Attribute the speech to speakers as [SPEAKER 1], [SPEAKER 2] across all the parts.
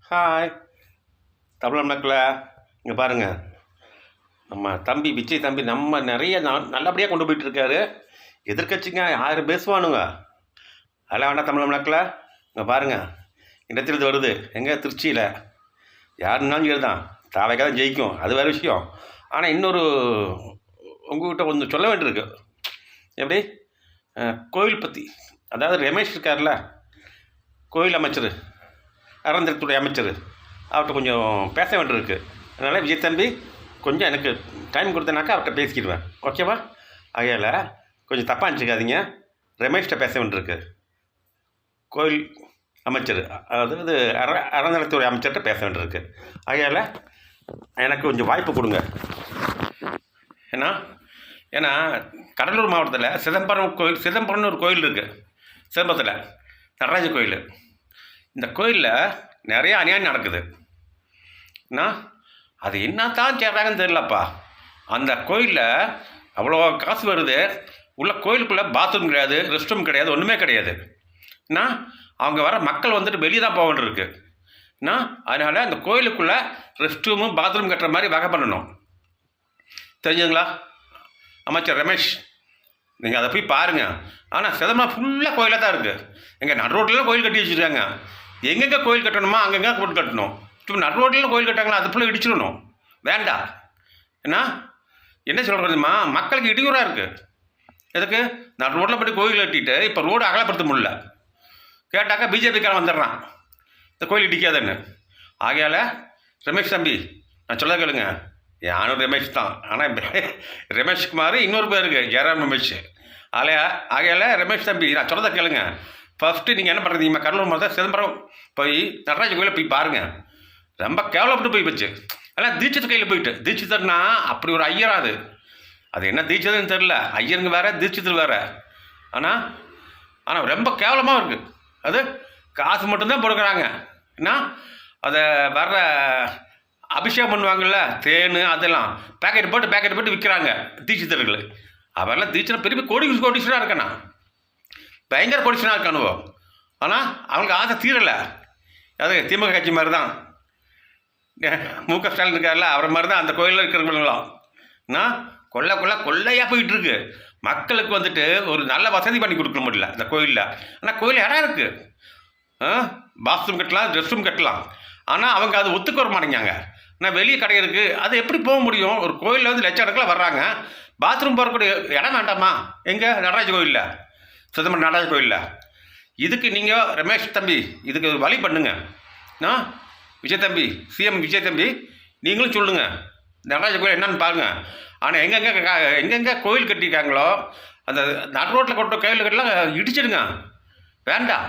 [SPEAKER 1] Hi Tamil மக்களை, இங்கே பாருங்கள். நம்ம தம்பி விஜய் தம்பி நம்ம நிறைய நல்லபடியாக கொண்டு போயிட்டுருக்காரு. எதிர்கட்சிங்க 1000 பேசுவானுங்க. அதெல்லாம் வேண்டாம் தமிழ் மக்களை. இங்கே பாருங்கள், இடத்துல வருது எங்கே திருச்சியில். யாருன்னாலும் சரி தான், தாவைக்காக தான் ஜெயிக்கும், அது வேறு விஷயம். ஆனால் இன்னொரு உங்கள்கிட்ட ஒன்று சொல்ல வேண்டியிருக்கு. எப்படி கோயில் பற்றி, அதாவது ரமேஷ் இருக்கார்ல, கோயில் அமைச்சர், அறநிலையத்துறை அமைச்சர், அவர்கிட்ட கொஞ்சம் பேச வேண்டியிருக்கு. அதனால் விஜய் தம்பி கொஞ்சம் எனக்கு டைம் கொடுத்தனாக்கா அவர்கிட்ட பேசிக்கிடுவேன், ஓகேவா? ஆகையால் கொஞ்சம் தப்பாக நினச்சிக்காதீங்க. ரமேஷ்கிட்ட பேச வேண்டியிருக்கு, கோயில் அமைச்சர், அதாவது அறநிலையத்துறை அமைச்சர்கிட்ட பேச வேண்டியிருக்கு. ஆகையால் எனக்கு கொஞ்சம் வாய்ப்பு கொடுங்க. ஏன்னா கடலூர் மாவட்டத்தில் சிதம்பரம்னு ஒரு கோயில் இருக்குது. சிதம்பரத்தில் நடராஜ கோயில். இந்த கோயிலில் நிறைய அநியாயம் நடக்குது. அது என்னத்தான் செய்கிறாங்கன்னு தெரியலப்பா. அந்த கோயிலில் அவ்வளோ காசு வருது, உள்ள கோயிலுக்குள்ளே பாத்ரூம் கிடையாது, ரெஸ்ட் ரூம் கிடையாது, ஒன்றுமே கிடையாது. அவங்க வர மக்கள் வந்துட்டு வெளியே தான் போக வேண்டியிருக்கு. அதனால் அந்த கோயிலுக்குள்ளே ரெஸ்ட் ரூமு பாத்ரூம் கட்டுற மாதிரி வகை பண்ணணும். தெரிஞ்சுங்களா அமைச்சர் ரமேஷ்? நீங்கள் அதை போய் பாருங்கள். ஆனால் சிதம்பரம் ஃபுல்லாக கோயிலாக தான் இருக்குது. எங்கள் நடு ரோட்டில் கோயில் கட்டி வச்சுருக்காங்க. எங்கெங்கே கோயில் கட்டணுமோ அங்கங்கே போட்டு கட்டணும். இப்போ நடு ரோட்டில் கோயில் கட்டாங்களா, அது ஃபுல்லாக இடிச்சிடணும். வேண்டாம். என்ன சொல்கிறதுமா, மக்களுக்கு இடையூறாக இருக்குது. எதுக்கு நடு ரோட்டில் போய்ட்டு கோயில் கட்டிட்டு இப்போ ரோடு அகலப்படுத்த முடியல. கேட்டாக்கா பிஜேபிக்காரன் வந்துடுறான் இந்த கோயில் இடிக்காதுன்னு. ஆகையால் ரமேஷ் தம்பி, நான் சொல்ல கேளுங்க. யானும் ரமேஷ் தான். ஆனால் ரமேஷ்குமார் இன்னொரு பேர் இருக்குது, ஜெயராம் ரமேஷ். ஆகையால் ரமேஷ் தம்பி, நான் சொல்கிறத கேளுங்க. ஃபஸ்ட்டு நீங்கள் என்ன பண்ணுறீங்க, கடலூர் மாவட்டம் சிதம்பரம் போய் நடராஜ கோயிலை போய் பாருங்கள். ரொம்ப கேவலப்பட்டு போய் போச்சு. ஆனால் தீட்சிதர் கையில் போயிட்டு, தீட்சிதர்னா அப்படி ஒரு ஐயரா அது என்ன தீட்சிதர்னு தெரில. ஐயருங்க வேறு, தீட்சிதர் வேறு. ஆனால் ரொம்ப கேவலமாக இருக்குது. அது காசு மட்டும்தான் கொடுக்குறாங்க. அதை வர்ற அபிஷேகம் பண்ணுவாங்கள்ல, தேன் அதெல்லாம் பேக்கெட் போட்டு விற்கிறாங்க தீட்சிதர்கள். அவெல்லாம் தீட்சிதர் பெரிய கோடீஸ்வரராக இருக்கண்ணா, பயங்கர கோடீஸ்வரனாக இருக்கானுவோ. ஆனால் அவங்களுக்கு ஆசை தீரலை. அது திமுக கட்சி மாதிரி தான். முக ஸ்டாலின் இருக்கார்ல, அவரை மாதிரி தான் அந்த கோயிலில் இருக்கிறவங்களாம். கொள்ளையாக போயிட்டுருக்கு. மக்களுக்கு வந்துட்டு ஒரு நல்ல வசதி பண்ணி கொடுக்க முடியல இந்த கோயிலில். ஆனால் கோயில் இடம் இருக்குது, பாத்ரூம் கட்டலாம், ரெஸ்ட் ரூம் கட்டலாம். ஆனால் அவங்க அது ஒத்துக்க வர மாட்டேங்காங்க. வெளியே கடை இருக்குது, அது எப்படி போக முடியும்? ஒரு கோயிலில் வந்து லட்சக்கணக்கில் வர்றாங்க, பாத்ரூம் போகக்கூடிய இடம் வேண்டாமா? எங்கே நடராஜ கோயிலில், சிதம்பரம் நடராஜ கோயிலில். இதுக்கு நீங்கள் ரமேஷ் தம்பி இதுக்கு ஒரு வழி பண்ணுங்க. விஜய் தம்பி, சிஎம் விஜய் தம்பி, நீங்களும் சொல்லுங்கள் நடராஜ கோயில் என்னன்னு பாருங்கள். ஆனால் எங்கெங்கே கோயில் கட்டியிருக்காங்களோ அந்த நடு ரோட்டில் கொட்ட கோயில்கள்லாம் இடிச்சிடுங்க. வேண்டாம்.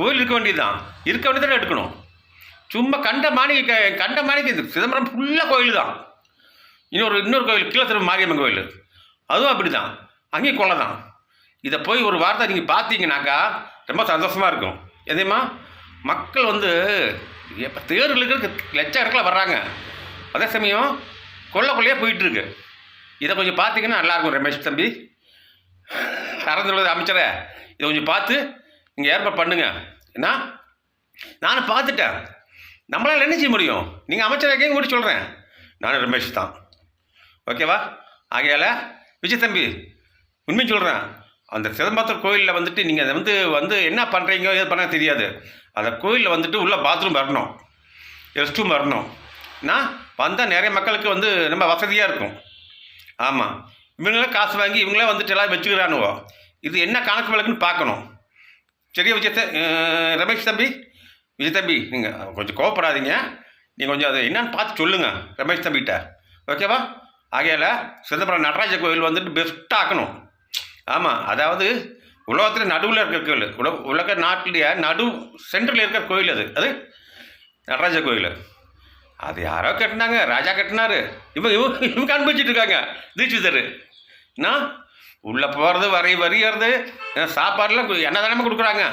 [SPEAKER 1] கோயில் இருக்க வேண்டியது தான் எடுக்கணும். சும்மா கண்ட மாணிக்கு இது சிதம்பரம் ஃபுல்லாக கோயில் தான். இன்னொரு கோயில் கீழத்திரு மாரியம்மன் கோயில், அதுவும் அப்படி தான், அங்கேயும் கொலை தான். இதை போய் ஒரு வார்த்தை நீங்கள் பார்த்தீங்கன்னாக்கா ரொம்ப சந்தோஷமாக இருக்கும். எதையுமா மக்கள் வந்து இப்போ தேர்தலுக்கு லட்சக்கணக்கில் வர்றாங்க, அதே சமயம் கொள்ளையாக போயிட்டுருக்கு. இதை கொஞ்சம் பார்த்தீங்கன்னா நல்லாயிருக்கும். ரமேஷ் தம்பி, அறநிலையத்துறை அமைச்சரை, இதை கொஞ்சம் பார்த்து நீங்கள் ஏற்பாடு பண்ணுங்க. நானும் பார்த்துட்டேன். நம்மளால் என்ன செய்ய முடியும்? நீங்கள் அமைச்சராக கூட சொல்கிறேன், நானும் ரமேஷ் தான், ஓகேவா? ஆகையால் விஜய் தம்பி, உண்மையை சொல்கிறேன். அந்த சிதம்பரத்தூர் கோயிலில் வந்துட்டு நீங்கள் அதை வந்து என்ன பண்ணுறீங்க, எது பண்ண தெரியாது. அந்த கோயிலில் வந்துட்டு உள்ள பாத்ரூம் வரணும், ரெஸ்ட் ரூம் வரணும். வந்தால் நிறைய மக்களுக்கு வந்து ரொம்ப வசதியாக இருக்கும். ஆமாம், இவங்களே காசு வாங்கி இவங்களே வந்துட்டு எல்லாம் வச்சுக்கிறானுவோ. இது என்ன கணக்கு வழக்குன்னு பார்க்கணும். சரியா ரமேஷ் தம்பி, விஜய் தம்பி, நீங்கள் கொஞ்சம் கோவப்படாதீங்க. நீங்கள் கொஞ்சம் அதை என்னன்னு பார்த்து சொல்லுங்கள் ரமேஷ் தம்பிகிட்ட, ஓகேவா? ஆகையால் சிதம்பரம் நடராஜ கோயில் வந்துட்டு பெஸ்ட்டாக ஆக்கணும். ஆமாம், அதாவது உலகத்தில் நடுவில் இருக்கிற கோயில், உலக நாட்டிலேயே சென்ட்ரல் இருக்கிற கோயில் அது நடராஜ கோயில். அது யாரோ கட்டினாங்க, ராஜா கட்டினார். இவங்க அனுபவிச்சுட்டு இருக்காங்க தீட்சிதர். உள்ளே போகிறது வரைகிறது, சாப்பாடுலாம் அன்னதானமே கொடுக்குறாங்க.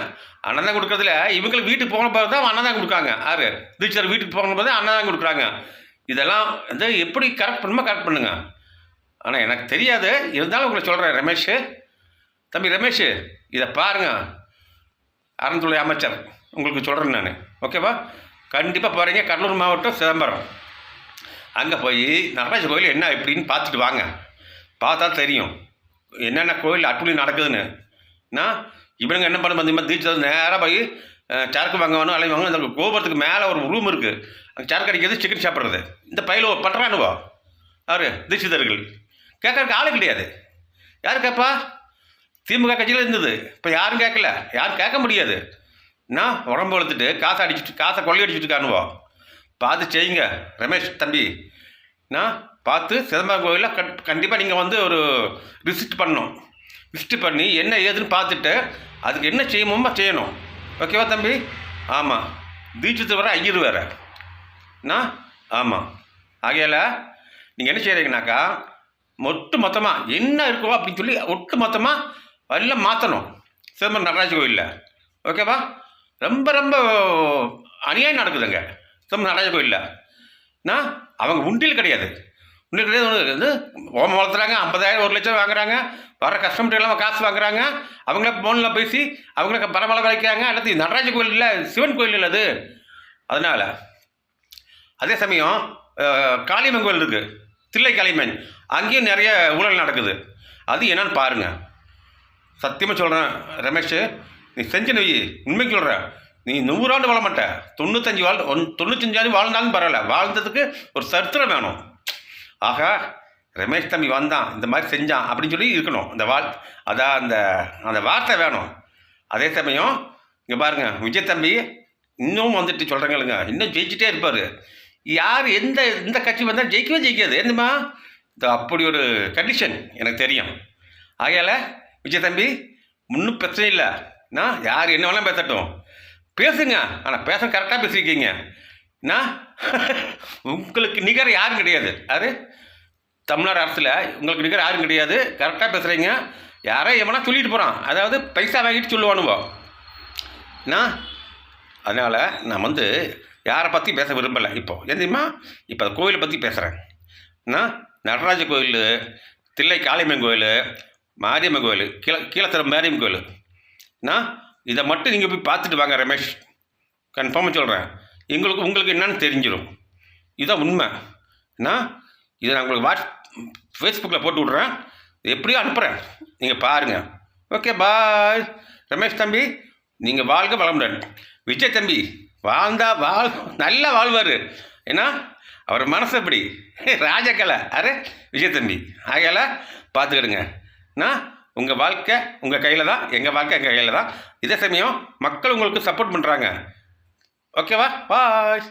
[SPEAKER 1] அன்னதானம் கொடுக்குறதுல இவங்களுக்கு வீட்டுக்கு போன போது தான் அன்னதானம் கொடுக்காங்க. யார் தீட்சிதர் வீட்டுக்கு போன போது அன்னதானம் கொடுக்குறாங்க. இதெல்லாம் வந்து எப்படி கரெக்ட் பண்ணுங்க. ஆனால் எனக்கு தெரியாது, இருந்தாலும் உங்களை சொல்கிறேன் ரமேஷ் தம்பி. ரமேஷ், இதை பாருங்கள், அறநிலையத்துறை அமைச்சர் உங்களுக்கு சொல்கிறேன் நான், ஓகேவா? கண்டிப்பாக போகிறீங்க கடலூர் மாவட்டம் சிதம்பரம். அங்கே போய் நடராஜ கோயில் என்ன எப்படின்னு பார்த்துட்டு வாங்க. பார்த்தா தெரியும் என்னென்ன கோயில் அட்டுழி நடக்குதுன்னு. நான் இவனுங்க என்ன பண்ண பார்த்தீங்கன்னா தீட்சை நேராக போய் சரக்கு வாங்கணும் அலை வாங்க. அந்த கோபுரத்துக்கு மேலே ஒரு ரூம் இருக்குது, அங்கே சரக்கு அடிக்கிறது சிக்கன் சாப்பிட்றது. இந்த பயில பண்ணுறானுவோ அவர் தீட்சிதர்கள். கேட்கறதுக்கு ஆளு கிடையாது. யார் கேட்பா? திமுக கட்சியில் இருந்தது, இப்போ யாரும் கேட்கல, யாரும் கேட்க முடியாது. நான் உடம்பு வளர்த்துட்டு காசை கொள்ளையடிச்சிட்டு இருக்கானுவோ. பார்த்து செய்யுங்க ரமேஷ் தம்பி. நான் பார்த்து சிதம்பரம் கோயிலில் கண்டிப்பாக நீங்கள் வந்து ஒரு விசிட் பண்ணணும். விசிட் பண்ணி என்ன ஏதுன்னு பார்த்துட்டு அதுக்கு என்ன செய்யணுமோ செய்யணும். ஓகேவா தம்பி? ஆமாம், தீட்சித்து வர ஐயர் வேறு. நான் ஆமாம். ஆகையால் நீங்கள் என்ன செய்கிறீங்கனாக்கா மொத்தமாக என்ன இருக்கோ அப்படின்னு சொல்லி ஒட்டு மொத்தமாக எல்லாம் மாற்றணும் சிதம்பரம் நடராஜ கோயிலில். ஓகேவா? ரொம்ப ரொம்ப அநியாயம் நடக்குதுங்க சிதம்பரம் நடராஜ கோயிலில். நான் அவங்க உண்டியல் கிடையாது, உண்டியல் கிடையாது. வந்து ஓமம் வளர்த்துறாங்க, 50,000 1 லட்சம் வாங்குறாங்க. வர கஸ்டமர் எல்லாம் காசு வாங்குறாங்க. அவங்கள ஃபோனில் பேசி அவங்கள பரமளவு வைக்கிறாங்க. எல்லாத்தையும் நடராஜ கோயில் இல்லை, சிவன் கோயில் இல்லை அது. அதனால் அதே சமயம் காளியம்மன் கோயில் இருக்குது, தில்லை காளியம்மன், அங்கேயும் நிறைய ஊழல் நடக்குது. அது என்னன்னு பாருங்கள். சத்தியமாக சொல்கிறேன் ரமேஷ், நீ செஞ்சு நீ உண்மைக்கு சொல்கிறேன், நீ 100 ஆண்டு வாழ மாட்ட, 95 வாழ்ந்தாலும் பரவாயில்ல. வாழ்ந்ததுக்கு ஒரு சரித்திரம் வேணும். ஆக ரமேஷ் தம்பி வந்தான், இந்த மாதிரி செஞ்சான் அப்படின்னு சொல்லி இருக்கணும். அதான் அந்த வார்த்தை வேணும். அதே சமயம் இங்கே பாருங்கள், விஜய் தம்பி இன்னும் வந்துட்டு சொல்கிறாங்களுங்க, இன்னும் ஜெயிச்சுட்டே இருப்பார். யார் எந்த கட்சி வந்தால் ஜெயிக்கவே ஜெயிக்காது. என்னமா இது அப்படி ஒரு கண்டிஷன் எனக்கு தெரியும். ஆகையால் விஜய் தம்பி இன்னும் பிரச்சனை இல்லை. நான் யார் என்ன வேணாலும் பேசட்டும், பேசுங்க. ஆனால் பேச கரெக்டாக பேசியிருக்கீங்க. நான் உங்களுக்கு நிகர் யாரும் கிடையாது. யார் தமிழ்நாடு அரசில் உங்களுக்கு நிகர் யாரும் கிடையாது. கரெக்டாக பேசுகிறீங்க. யாரோ எவனா சொல்லிட்டு போகிறான், அதாவது பைசா வாங்கிட்டு சொல்லுவானுவோ. அதனால் நான் வந்து யாரை பற்றி பேச விரும்பலை. இப்போது ஏன் தெரியுமா, இப்போ அந்த கோயிலை பற்றி பேசுகிறேன். நடராஜ கோயில், தில்லை காளியம்மன் கோயில், மாரியம்மன் கோயில், கீழத்தரம் மாரியம்மன் கோயில். இதை மட்டும் நீங்கள் போய் பார்த்துட்டு வாங்க ரமேஷ். கன்ஃபார்மாக சொல்கிறேன், உங்களுக்கு என்னன்னு தெரிஞ்சிடும். இதுதான் உண்மை. இதை நான் உங்களுக்கு ஃபேஸ்புக்கில் போட்டு விட்றேன், எப்படியோ அனுப்புகிறேன், நீங்கள் பாருங்கள். ஓகே, பாய் ரமேஷ் தம்பி. நீங்கள் வாழ்க வளமுடன். விஜய் தம்பி நல்லா வாழ்வார். ஏன்னா அவர் மனசு எப்படி ராஜக்கலை. விஜய் தம்பி. ஆகையால் பார்த்துக்கிடுங்க. உங்கள் வாழ்க்கை உங்கள் கையில் தான், எங்கள் வாழ்க்கை எங்கள் கையில் தான். இதே சமயம் மக்கள் உங்களுக்கு சப்போர்ட் பண்ணுறாங்க. ஓகேவா? பாய்.